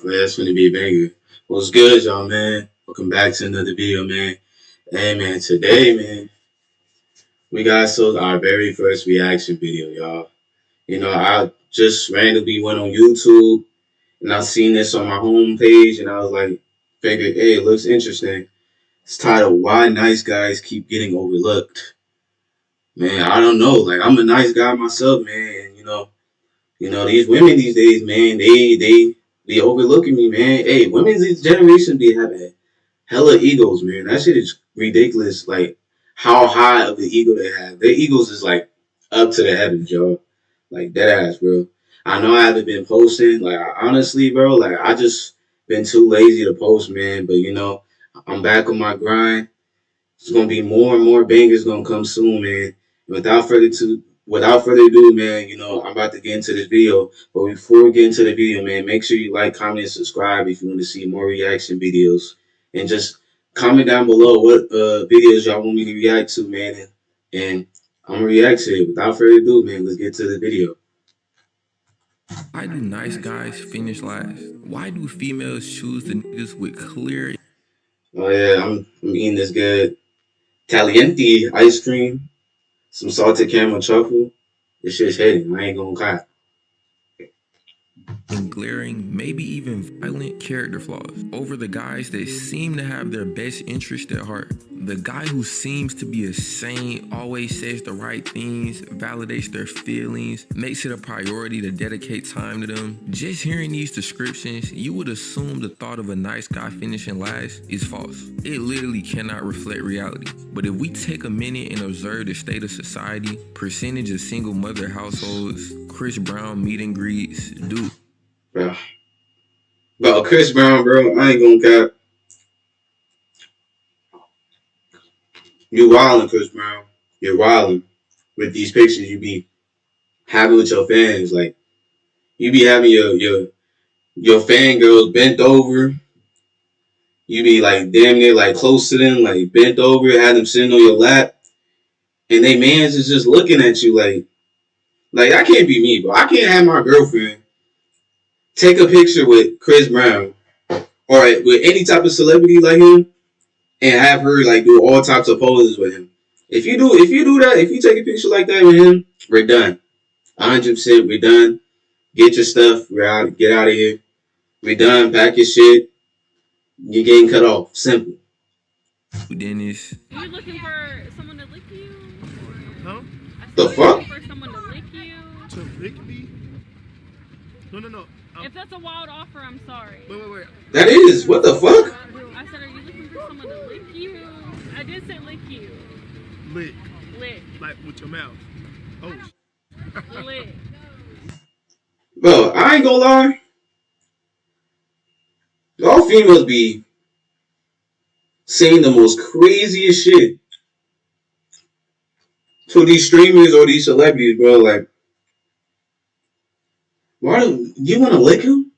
Man, that's gonna be a banger. What's good, y'all, man? Welcome back to another video, man. Hey, man, today, man, we got our very first reaction video, y'all. I just randomly went on YouTube and I seen this on my homepage and I was like, figured, hey, it looks interesting. It's titled "Why Nice Guys Keep Getting Overlooked." Man, I don't know. Like, I'm a nice guy myself, man. And, these women these days, man, they be overlooking me, man. Hey, women these generation be having hella egos, man. That shit is ridiculous. Like how high of the ego they have. Their egos is like up to the heavens, yo. Like dead ass, bro. I know I haven't been posting. Like honestly, bro. Like I just been too lazy to post, man. But I'm back on my grind. It's gonna be more and more bangers gonna come soon, man. And without further ado, man, I'm about to get into this video. But before we get into the video, man, make sure you like, comment, and subscribe if you want to see more reaction videos. And just comment down below what videos y'all want me to react to, man. And I'm gonna react to it. Without further ado, man, let's get to the video. Why do nice guys finish last? Why do females choose the niggas with clear? Oh yeah, I'm eating this good caliente ice cream, some salted caramel truffle. This shit's hitting. I ain't gonna cry. And glaring, maybe even violent character flaws over the guys that seem to have their best interest at heart. The guy who seems to be a saint, always says the right things, validates their feelings, makes it a priority to dedicate time to them. Just hearing these descriptions, you would assume the thought of a nice guy finishing last is false. It literally cannot reflect reality. But if we take a minute and observe the state of society, percentage of single mother households, Chris Brown meet and greets, dude. Bro, Chris Brown, bro, I ain't gonna cap. You wildin', Chris Brown. You're wildin' with these pictures you be having with your fans. Like you be having your fangirls bent over. You be like damn near like close to them, like bent over, have them sitting on your lap, and they mans is just looking at you like I can't be me, bro. I can't have my girlfriend take a picture with Chris Brown or with any type of celebrity like him and have her like do all types of poses with him. If you do that, if you take a picture like that with him, we're done. 100%, we're done. Get your stuff. We're out. Get out of here. We're done. Pack your shit. You're getting cut off. Simple. Dennis. Are you looking for someone to lick you? Huh? The fuck? For someone to lick you? To lick me? No. If that's a wild offer, I'm sorry. Wait. That is. What the fuck? I said, are you looking for someone to lick you? I did say lick you. Lick. Lick. Like with your mouth. Oh. Lick. Bro, I ain't gonna lie. All females be saying the most craziest shit to these streamers or these celebrities, bro. Like, why do you want to lick him?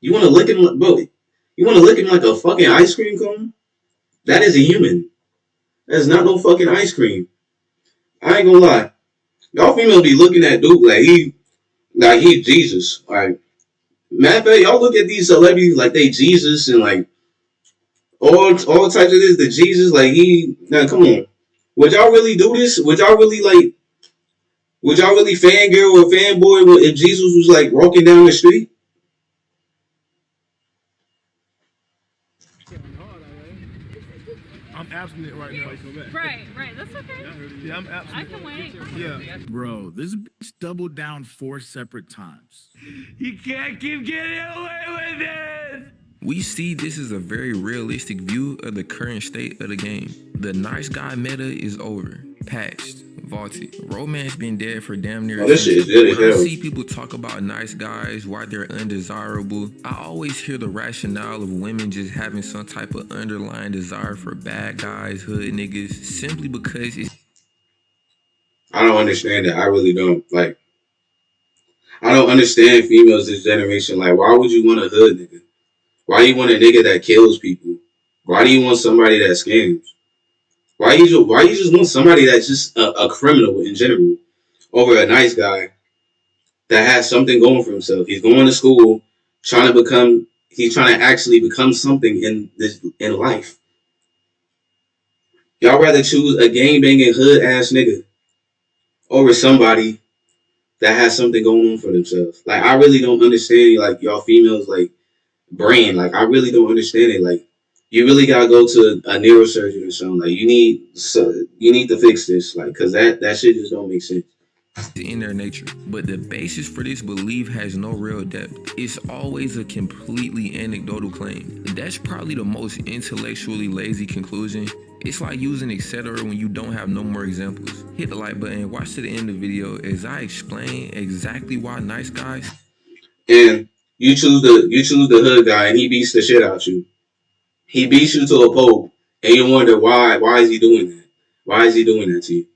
You want to lick him, bro? You want to lick him like a fucking ice cream cone? That is a human. That is not no fucking ice cream. I ain't gonna lie. Y'all females be looking at dude like he's Jesus. Like, matter of fact, y'all look at these celebrities like they Jesus and like all types of this. The Jesus, like now come on. Would y'all really do this? Would y'all really fangirl or fanboy if Jesus was like walking down the street? I'm abstinent right now. Right. That's okay. Yeah, I'm abstinent. I can wait. Yeah. Bro, this bitch doubled down 4 separate times. You can't keep getting away with this! We see this is a very realistic view of the current state of the game. The nice guy meta is over, patched, vaulted. Romance been dead for damn near. This shit is really When I hell. see people talk about nice guys, why they're undesirable, I always hear the rationale of women just having some type of underlying desire for bad guys, hood niggas, simply because it's. I don't understand it. I really don't. Like, I don't understand females this generation. Like, why would you want a hood nigga? Why do you want a nigga that kills people? Why do you want somebody that scams? Why you just want somebody that's just a criminal in general over a nice guy that has something going for himself? He's going to school, He's trying to actually become something in life. Y'all rather choose a gang banging hood ass nigga over somebody that has something going on for themselves. Like I really don't understand like y'all females like brain. Like I really don't understand it. Like you really gotta go to a neurosurgeon or something. Like you need to fix this. Like cause that shit just don't make sense. In their nature, but the basis for this belief has no real depth. It's always a completely anecdotal claim. That's probably the most intellectually lazy conclusion. It's like using etc. when you don't have no more examples. Hit the like button and watch to the end of the video as I explain exactly why nice guys And you choose the hood guy and he beats the shit out you. He beats you to a pole and you wonder why is he doing that? Why is he doing that to you?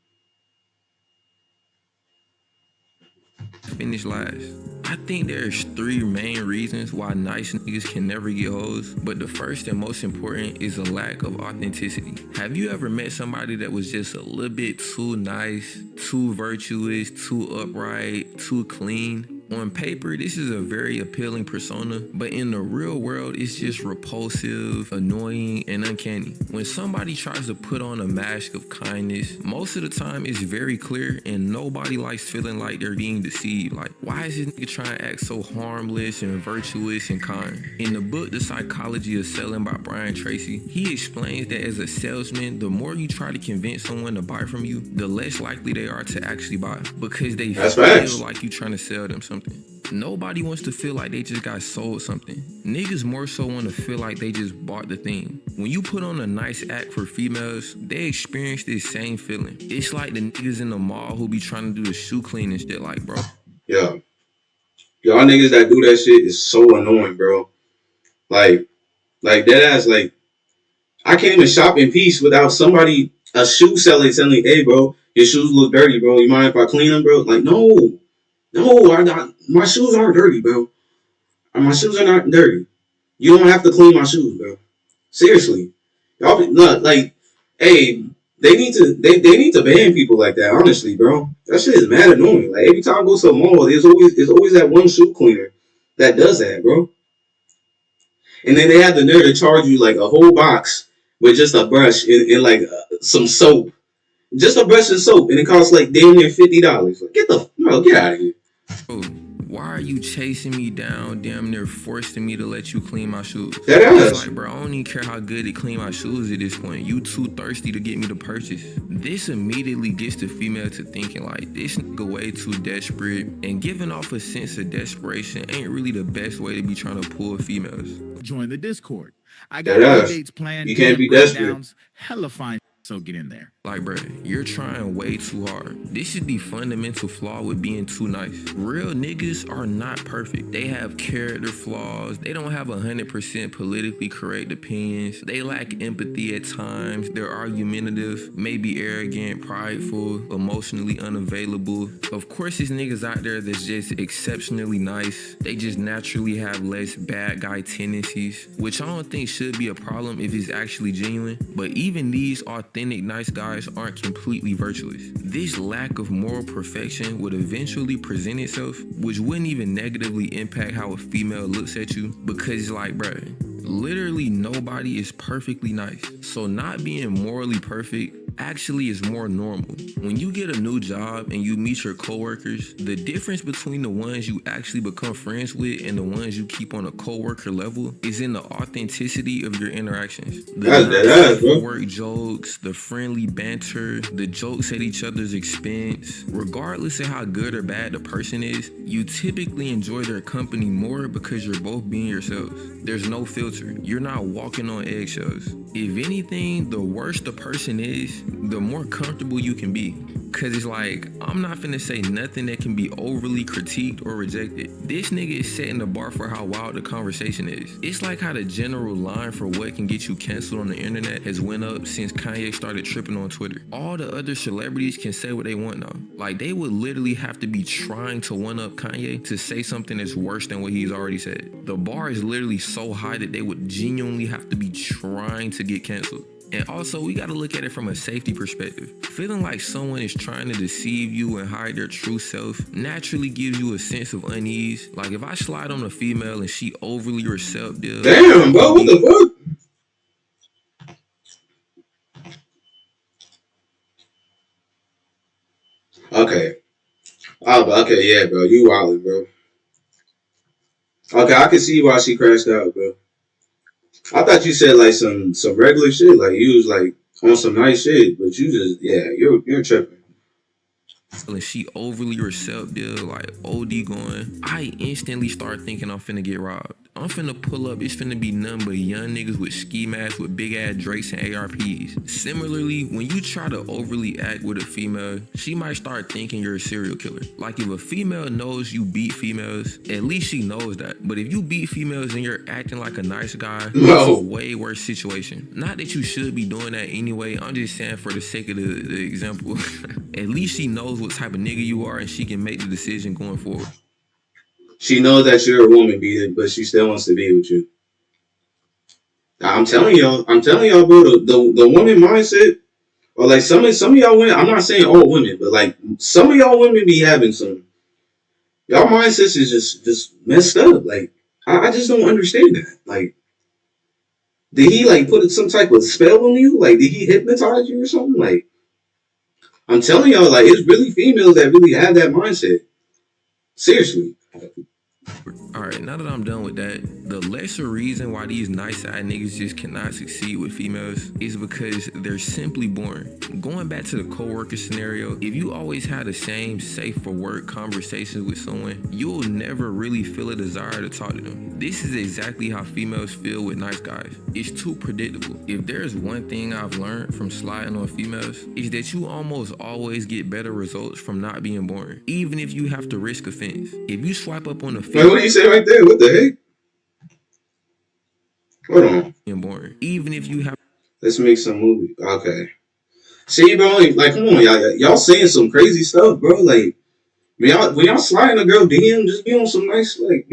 finish last. I think there's 3 main reasons why nice niggas can never get hoes, but the first and most important is a lack of authenticity. Have you ever met somebody that was just a little bit too nice, too virtuous, too upright, too clean? On paper, this is a very appealing persona, but in the real world, it's just repulsive, annoying, and uncanny. When somebody tries to put on a mask of kindness, most of the time it's very clear and nobody likes feeling like they're being deceived. Like, why is this nigga trying to act so harmless and virtuous and kind? In the book, The Psychology of Selling by Brian Tracy, he explains that as a salesman, the more you try to convince someone to buy from you, the less likely they are to actually buy because they feel like you trying to sell them something. Nobody wants to feel like they just got sold something. Niggas more so want to feel like they just bought the thing. When you put on a nice act for females, they experience this same feeling. It's like the niggas in the mall who be trying to do the shoe cleaning shit like, bro. Yeah. Y'all niggas that do that shit is so annoying, bro. Like that ass, like, I can't even shop in peace without a shoe seller telling me, hey, bro, your shoes look dirty, bro. You mind if I clean them, bro? Like, no, my shoes aren't dirty, bro. My shoes are not dirty. You don't have to clean my shoes, bro. Seriously. Y'all, look, like, hey, they need to ban people like that, honestly, bro. That shit is mad annoying. Like, every time I go to a mall, there's always that one shoe cleaner that does that, bro. And then they have the nerve to charge you like a whole box with just a brush and like some soap. Just a brush and soap, and it costs like damn near $50. Like, get out of here. Bro, why are you chasing me down, damn near forcing me to let you clean my shoes? That ass. It's like, bro, I don't even care how good they clean my shoes at this point. You too thirsty to get me to purchase. This immediately gets the female to thinking like, this nigga way too desperate, and giving off a sense of desperation ain't really the best way to be trying to pull females. Join the Discord. I got dates planned. You can't be desperate. Hella fine. So get in there. Like, bro, you're trying way too hard. This is the fundamental flaw with being too nice. Real niggas are not perfect. They have character flaws. They don't have 100% politically correct opinions. They lack empathy at times. They're argumentative, maybe arrogant, prideful, emotionally unavailable. Of course, there's niggas out there that's just exceptionally nice. They just naturally have less bad guy tendencies, which I don't think should be a problem if it's actually genuine. But even these authentic nice guys aren't completely virtuous. This lack of moral perfection would eventually present itself, which wouldn't even negatively impact how a female looks at you, because it's like, bruh, literally nobody is perfectly nice. So not being morally perfect actually is more normal. When you get a new job and you meet your coworkers, the difference between the ones you actually become friends with and the ones you keep on a coworker level is in the authenticity of your interactions. The work jokes, the friendly banter, the jokes at each other's expense. Regardless of how good or bad the person is, you typically enjoy their company more because you're both being yourselves. There's no filter. You're not walking on eggshells. If anything, the worse the person is, the more comfortable you can be. Cause it's like, I'm not finna say nothing that can be overly critiqued or rejected. This nigga is setting the bar for how wild the conversation is. It's like how the general line for what can get you canceled on the internet has went up since Kanye started tripping on Twitter. All the other celebrities can say what they want now. Like, they would literally have to be trying to one-up Kanye to say something that's worse than what he's already said. The bar is literally so high that they would genuinely have to be trying to get canceled. And also, we gotta look at it from a safety perspective. Feeling like someone is trying to deceive you and hide their true self naturally gives you a sense of unease. Like if I slide on a female and she overly receptive. Damn, bro, what the fuck? Okay. Oh, okay, yeah, bro. You wildin', bro. Okay, I can see why she crashed out, bro. I thought you said like some regular shit, like you was like on some nice shit, but you just you're tripping. And she overly receptive, like OD going, I instantly start thinking I'm finna get robbed. I'm finna pull up, it's finna be nothing but young niggas with ski masks with big ass Drakes and ARPs. Similarly, when you try to overly act with a female, she might start thinking you're a serial killer. Like if a female knows you beat females, at least she knows that. But if you beat females and you're acting like a nice guy, it's a way worse situation. Not that you should be doing that anyway, I'm just saying for the sake of the example. At least she knows what type of nigga you are and she can make the decision going forward. She knows that you're a woman beater, but she still wants to be with you. I'm telling y'all, bro, the woman mindset, or like some of y'all women, I'm not saying all women, but like some of y'all women be having some, y'all mindsets is just messed up. Like I just don't understand that. Like, did he like put some type of spell on you? Like, did he hypnotize you or something? Like, I'm telling y'all, like it's really females that really have that mindset. Seriously. Alright, now that I'm done with that, the lesser reason why these nice side niggas just cannot succeed with females is because they're simply boring. Going back to the coworker scenario, if you always have the same safe for work conversations with someone, you'll never really feel a desire to talk to them. This is exactly how females feel with nice guys. It's too predictable. If there's one thing I've learned from sliding on females, is that you almost always get better results from not being boring, even if you have to risk offense. If you swipe up on a female, Wait, what do you say right there? What the heck? Hold on. Boring. Even if you have. Let's make some movie. Okay. See, bro, like, come on, y'all saying some crazy stuff, bro. Like, when y'all sliding a girl DM, just be on some nice, like,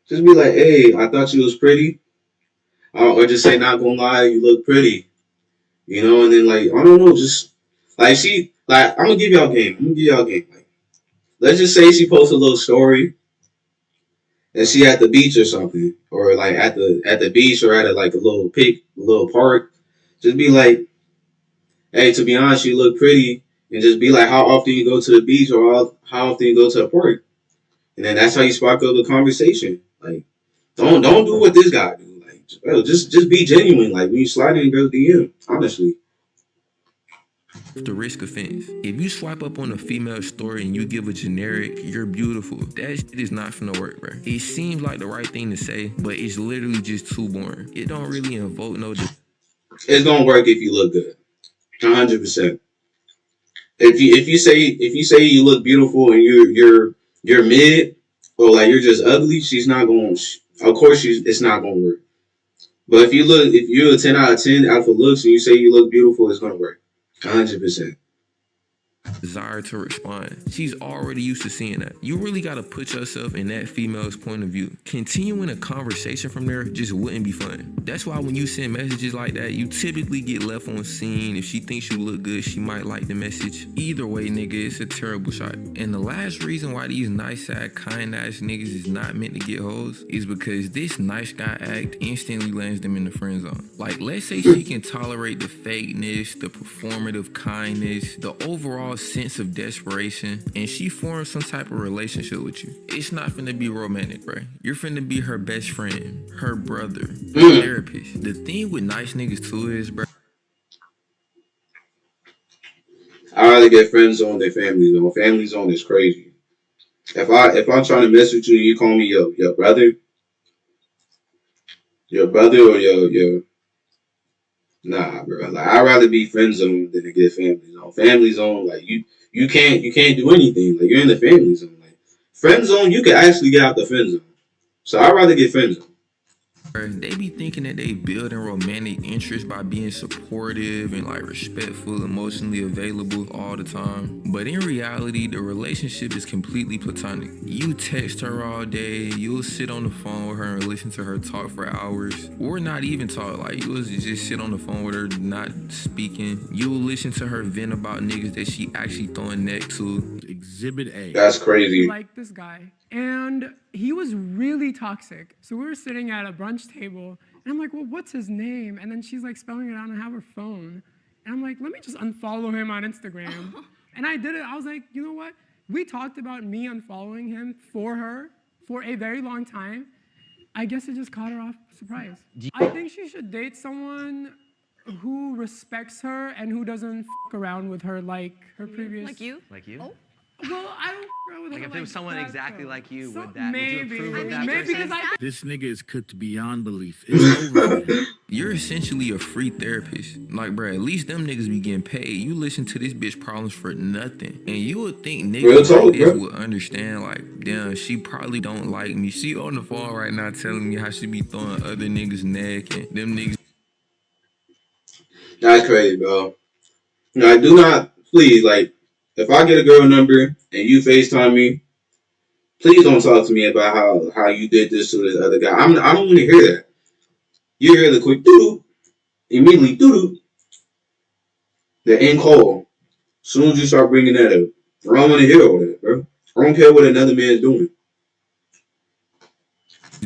just be like, hey, I thought you was pretty, or just say, not gonna lie, you look pretty, you know, and then like, I don't know, just like I'm gonna give y'all a game. Like, let's just say she posts a little story, and she at the beach or something, or like at the beach or at like a little park. Just be like, hey, to be honest, you look pretty, and just be like, how often you go to the beach or how often you go to a park, and then that's how you spark up the conversation. Like, don't do what this guy do. Like, bro, just be genuine. Like when you slide in girls DM, honestly. The risk offense. If you swipe up on a female story and you give a generic, you're beautiful, that shit is not finna work, bro. It seems like the right thing to say, but it's literally just too boring. It don't really invoke no. It's gonna work if you look good, 100%. If you say you look beautiful and you're mid or like you're just ugly, she's not going. Of course, it's not gonna work. But if you're a 10 out of 10 out for looks and you say you look beautiful, it's gonna work, 100%. Desire to respond. She's already used to seeing that. You really got to put yourself in that female's point of view. Continuing a conversation from there just wouldn't be fun. That's why when you send messages like that, you typically get left on scene. If she thinks you look good, she might like the message. Either way, nigga, it's a terrible shot. And the last reason why these nice side, kind ass niggas is not meant to get hoes is because this nice guy act instantly lands them in the friend zone. Like, let's say she can tolerate the fakeness, the performative kindness, the overall sense of desperation, and she forms some type of relationship with you. It's not finna be romantic, bro. You're finna be her best friend, her brother, her therapist. The thing with nice niggas too is, bro, I rather get friend zone than family zone. Family zone is crazy. If I'm trying to mess with you and you call me your brother or your nah, bro. Like I'd rather be friend zone than to get family zone. Family zone, like you can't do anything. Like you're in the family zone. Like friend zone, you can actually get out the friend zone. So I'd rather get friend zone. They be thinking that they building romantic interest by being supportive and like respectful, emotionally available all the time. But in reality, the relationship is completely platonic. You text her all day, you'll sit on the phone with her and listen to her talk for hours, or not even talk. Like you'll just sit on the phone with her, not speaking. You'll listen to her vent about niggas that she actually throwing neck to. Exhibit A. That's crazy. Like this guy, and he was really toxic. So we were sitting at a brunch table, and I'm like, well, what's his name? And then she's like spelling it out and have her phone. And I'm like, let me just unfollow him on Instagram. And I did it. I was like, you know what? We talked about me unfollowing him for her for a very long time. I guess it just caught her off surprise. I think she should date someone who respects her and who doesn't f around with her like her previous. Like you? Like you? Well, I don't f around with Like her if there was someone that, exactly though. like you, So- would you maybe, approve of that maybe person? because I This nigga is cooked beyond belief. It's over with him. You're essentially a free therapist. Like, bruh, at least them niggas be getting paid. You listen to this bitch problems for nothing. And you would think Real niggas talk, like this bro. would understand, like, damn, she probably don't like me. She on the phone right now telling me how she be throwing other niggas' neck and them niggas. That's crazy, bro. I do not, please, like, if I get a girl number and you FaceTime me, please don't talk to me about how you did this to this other guy. I don't want to hear that. You hear the quick doo immediately doo the end call. As soon as you start bringing that up, I don't want to hear all that, bro. I don't care what another man's doing.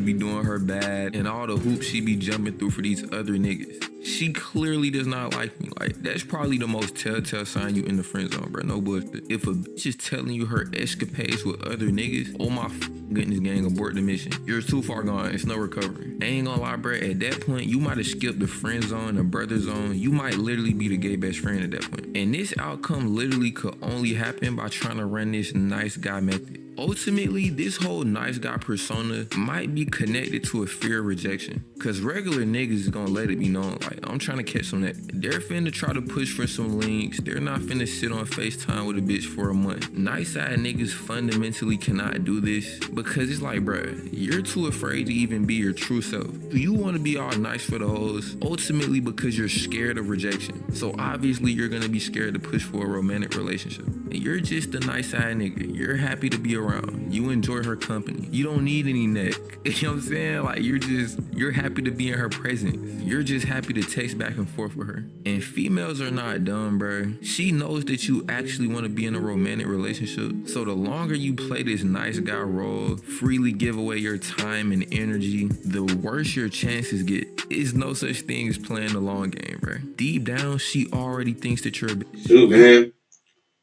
Be doing her bad and all the hoops she be jumping through for these other niggas. She clearly does not like me. Like, that's probably the most telltale sign you in the friend zone, bro. No bullshit. If a bitch is telling you her escapades with other niggas, oh my goodness, gang, abort the mission. You're too far gone. It's no recovery. I ain't gonna lie, bro. At that point, you might have skipped the friend zone, the brother zone. You might literally be the gay best friend at that point. And this outcome literally could only happen by trying to run this nice guy method. Ultimately, this whole nice guy persona might be connected to a fear of rejection. Cause regular niggas is gonna let it be known, like, I'm trying to catch some that. They're finna try to push for some links. They're not finna sit on FaceTime with a bitch for a month. Nice side niggas fundamentally cannot do this because it's like, bruh, you're too afraid to even be your true self. You wanna be all nice for the hoes, ultimately because you're scared of rejection. So obviously you're gonna be scared to push for a romantic relationship. And you're just a nice side nigga. You're happy to be around. You enjoy her company. You don't need any neck. You know what I'm saying? Like, you're happy to be in her presence. You're just happy to text back and forth with her. And females are not dumb, bro. She knows that you actually want to be in a romantic relationship. So the longer you play this nice guy role, freely give away your time and energy, the worse your chances get. It's no such thing as playing the long game, bro. Deep down, she already thinks that you're a bitch. Shoot, man.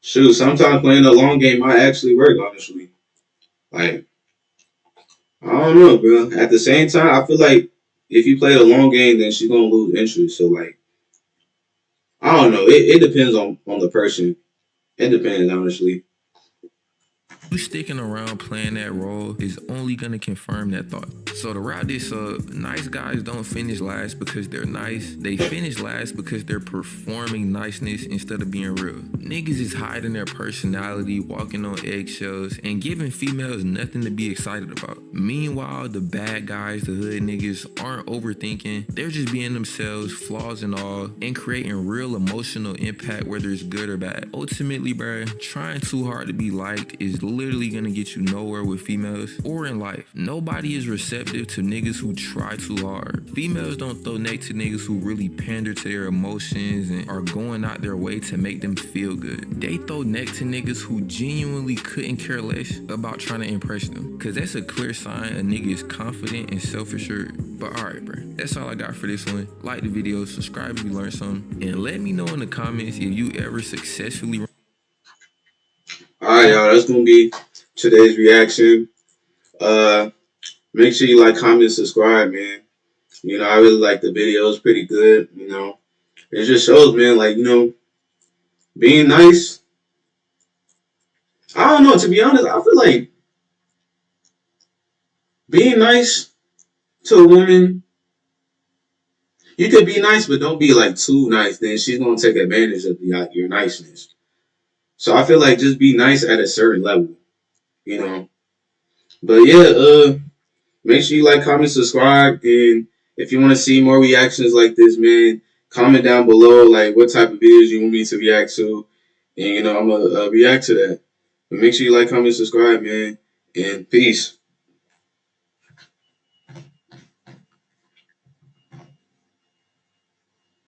Shoot, sometimes playing the long game might actually work, honestly. Like, I don't know, bro. At the same time, I feel like if you play the long game, then she's gonna lose interest. So, like, I don't know. It depends on the person. It depends, honestly. You sticking around playing that role is only gonna confirm that thought. So to wrap this up, nice guys don't finish last because they're nice. They finish last because they're performing niceness instead of being real. Niggas is hiding their personality, walking on eggshells, and giving females nothing to be excited about. Meanwhile, the bad guys, the hood niggas, aren't overthinking. They're just being themselves, flaws and all, and creating real emotional impact, whether it's good or bad. Ultimately, bruh, trying too hard to be liked is literally gonna get you nowhere with females or in life. Nobody is receptive to niggas who try too hard. Females don't throw neck to niggas who really pander to their emotions and are going out their way to make them feel good. They throw neck to niggas who genuinely couldn't care less about trying to impress them. Cause that's a clear sign a nigga is confident and self-assured. But alright, bro, that's all I got for this one. Like the video, subscribe if you learned something, and let me know in the comments if you ever successfully. Alright, y'all. That's gonna be today's reaction. Make sure you like, comment, subscribe, man. You know, I really like the video. It's pretty good. You know, it just shows, man, like, you know, being nice. I don't know. To be honest, I feel like being nice to a woman, you could be nice, but don't be like too nice. Then she's gonna take advantage of your niceness. So I feel like just be nice at a certain level, you know. But yeah, make sure you like, comment, subscribe, and If you want to see more reactions like this, man, comment down below like what type of videos you want me to react to, and I'm gonna react to that. But make sure you like, comment, subscribe, man, and peace.